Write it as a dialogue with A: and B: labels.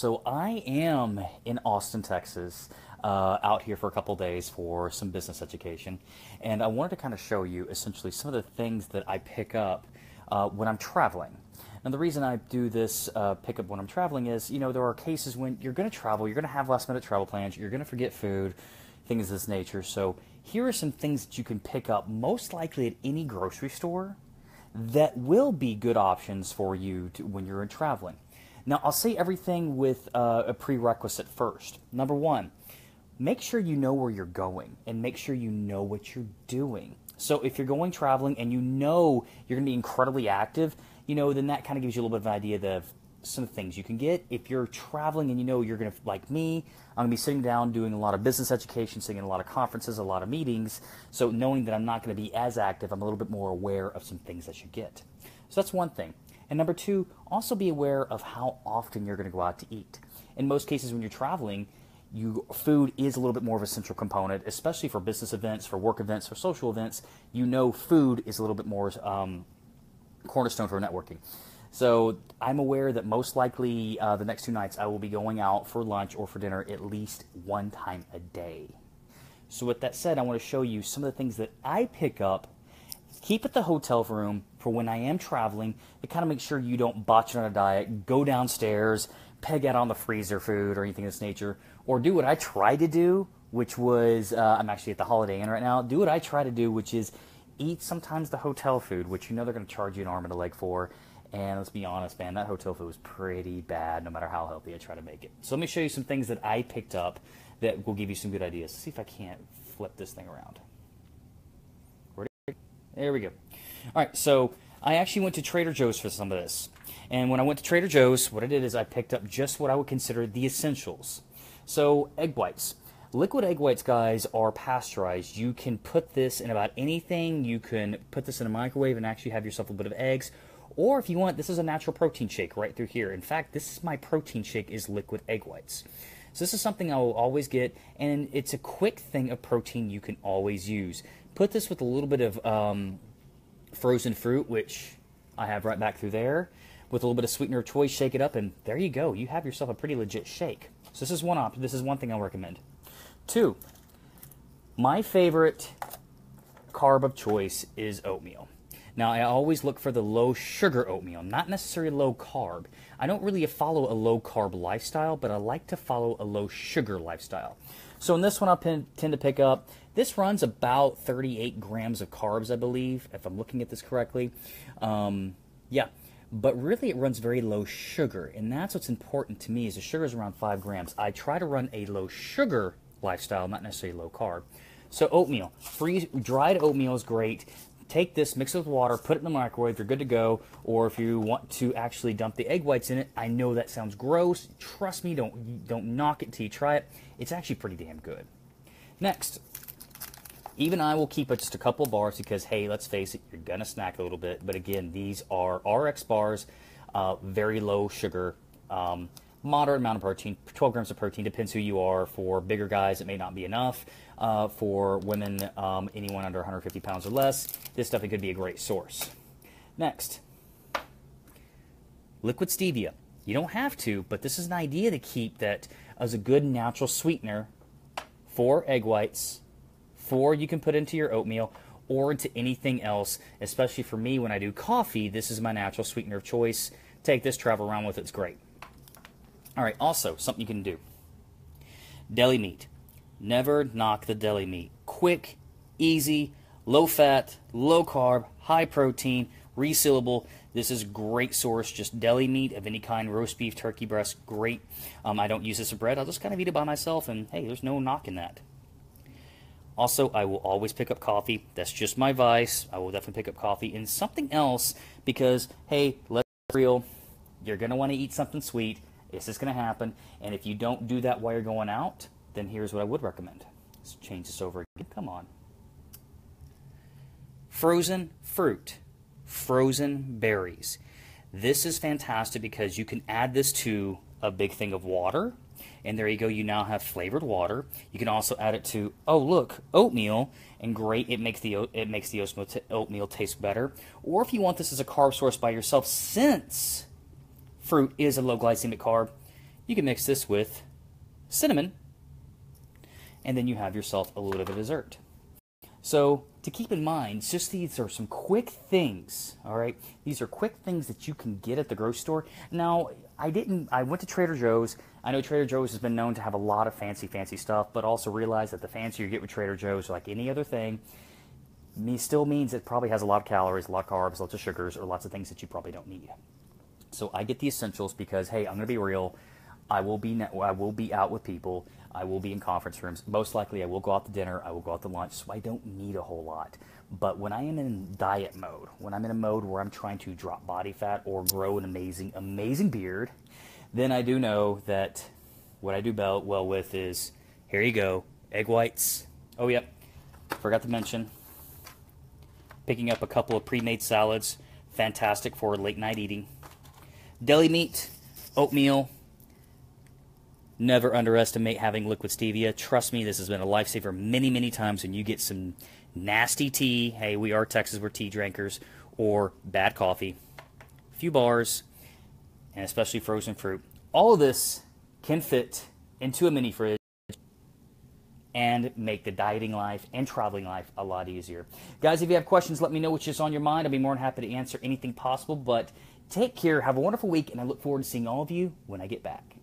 A: So I am in Austin, Texas, out here for a couple days for some business education, and I wanted to kind of show you essentially some of the things that I pick up when I'm traveling. And the reason I do this pickup when I'm traveling is, there are cases when you're going to travel, you're going to have last minute travel plans, you're going to forget food, things of this nature. So here are some things that you can pick up most likely at any grocery store that will be good options for you when you're traveling. Now, I'll say everything with a prerequisite first. Number one, make sure you know where you're going and make sure you know what you're doing. So if you're going traveling and you know you're going to be incredibly active, then that kind of gives you a little bit of an idea of some things you can get. If you're traveling and you're going to, like me, I'm going to be sitting down doing a lot of business education, sitting in a lot of conferences, a lot of meetings. So knowing that I'm not going to be as active, I'm a little bit more aware of some things I should get. So that's one thing. And number two, also be aware of how often you're going to go out to eat. In most cases when you're traveling, food is a little bit more of a central component, especially for business events, for work events, for social events. Food is a little bit more cornerstone for networking. So I'm aware that most likely the next 2 nights I will be going out for lunch or for dinner at least one time a day. So with that said, I want to show you some of the things that I pick up, keep at the hotel room for when I am traveling, to kind of make sure you don't botch it on a diet, go downstairs, peg out on the freezer food or anything of this nature, or do what I try to do, which was, I'm actually at the Holiday Inn right now, do what I try to do, which is eat sometimes the hotel food, which they're going to charge you an arm and a leg for. And let's be honest, man, that hotel food was pretty bad no matter how healthy I try to make it. So let me show you some things that I picked up that will give you some good ideas. Let's see if I can't flip this thing around. There we go. All right, so I actually went to Trader Joe's for some of this. And when I went to Trader Joe's, what I did is I picked up just what I would consider the essentials. So egg whites. Liquid egg whites, guys, are pasteurized. You can put this in about anything. You can put this in a microwave and actually have yourself a bit of eggs. Or if you want, this is a natural protein shake right through here. In fact, this is my protein shake, is liquid egg whites. So this is something I will always get, and it's a quick thing of protein you can always use. Put this with a little bit of frozen fruit, which I have right back through there, with a little bit of sweetener of choice, shake it up, and there you go. You have yourself a pretty legit shake. So this is one option. This is one thing I'll recommend. Two, my favorite carb of choice is oatmeal. Now, I always look for the low sugar oatmeal, not necessarily low carb. I don't really follow a low carb lifestyle, but I like to follow a low sugar lifestyle. So in this one, I'll tend to pick up, this runs about 38 grams of carbs, I believe, if I'm looking at this correctly. Yeah, but really it runs very low sugar, and that's what's important to me, is the sugar is around 5 grams. I try to run a low sugar lifestyle, not necessarily low carb. So oatmeal, dried oatmeal is great. Take this, mix it with water, put it in the microwave, you're good to go. Or if you want to actually dump the egg whites in it, I know that sounds gross. Trust me, don't knock it until you try it. It's actually pretty damn good. Next, even I will keep just a couple bars because, hey, let's face it, you're going to snack a little bit. But again, these are RX bars, very low sugar, moderate amount of protein, 12 grams of protein, depends who you are. For bigger guys, it may not be enough. For women, anyone under 150 pounds or less, this stuff, it could be a great source. Next, liquid stevia. You don't have to, but this is an idea to keep that as a good natural sweetener for egg whites, you can put into your oatmeal or into anything else. Especially for me, when I do coffee, this is my natural sweetener of choice. Take this, travel around with it, it's great. All right, also, something you can do. Deli meat. Never knock the deli meat. Quick, easy, low fat, low carb, high protein, resealable. This is a great source. Just deli meat of any kind, roast beef, turkey breast, great. I don't use this as bread. I'll just kind of eat it by myself, and hey, there's no knocking that. Also, I will always pick up coffee. That's just my vice. I will definitely pick up coffee and something else because, hey, let's be real. You're going to want to eat something sweet. It's just going to happen. And if you don't do that while you're going out, then here's what I would recommend. Let's change this over again. Come on. Frozen fruit. Frozen berries. This is fantastic because you can add this to a big thing of water. And there you go. You now have flavored water. You can also add it to, oh, look, oatmeal. And great, it makes the oatmeal taste better. Or if you want this as a carb source by yourself, since fruit is a low glycemic carb, You can mix this with cinnamon, and then you have yourself a little bit of a dessert. So to keep in mind, just these are some quick things, all right? These are quick things that you can get at the grocery store. Now, I went to Trader Joe's. I know Trader Joe's has been known to have a lot of fancy stuff, but also realize that the fancier you get with Trader Joe's, like any other thing, still means it probably has a lot of calories, a lot of carbs, lots of sugars, or lots of things that you probably don't need. So I get the essentials because, hey, I'm going to be real. I will be out with people. I will be in conference rooms. Most likely I will go out to dinner. I will go out to lunch. So I don't need a whole lot. But when I am in diet mode, when I'm in a mode where I'm trying to drop body fat or grow an amazing beard, then I do know that what I do well with is, here you go, egg whites. Oh, yep, forgot to mention, picking up a couple of pre-made salads, fantastic for late night eating. Deli meat, oatmeal. Never underestimate having liquid stevia. Trust me, this has been a lifesaver many times when you get some nasty tea. Hey, we are Texas, we're tea drinkers. Or bad coffee. A few bars, and especially frozen fruit. All of this can fit into a mini fridge and make the dieting life and traveling life a lot easier. Guys, if you have questions, let me know what's on your mind. I'll be more than happy to answer anything possible. But take care, have a wonderful week, and I look forward to seeing all of you when I get back.